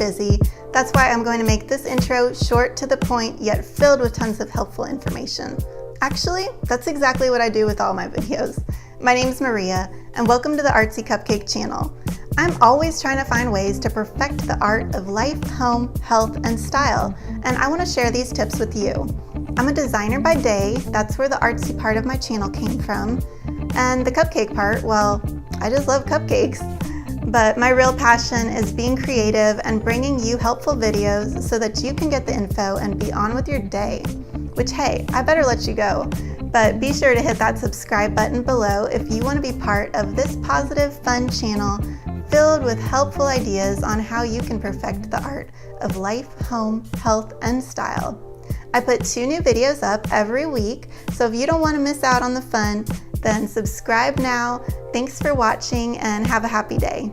busy. That's why I'm going to make this intro short to the point, yet filled with tons of helpful information. Actually, that's exactly what I do with all my videos. My name's Maria, and welcome to the Artsy Cupcake channel. I'm always trying to find ways to perfect the art of life, home, health, and style, and I want to share these tips with you. I'm a designer by day, that's where the artsy part of my channel came from, and the cupcake part, well, I just love cupcakes. But my real passion is being creative and bringing you helpful videos so that you can get the info and be on with your day. Which, hey, I better let you go. But be sure to hit that subscribe button below if you want to be part of this positive, fun channel filled with helpful ideas on how you can perfect the art of life, home, health, and style. I put 2 new videos up every week, so if you don't want to miss out on the fun, then subscribe now. Thanks for watching and have a happy day.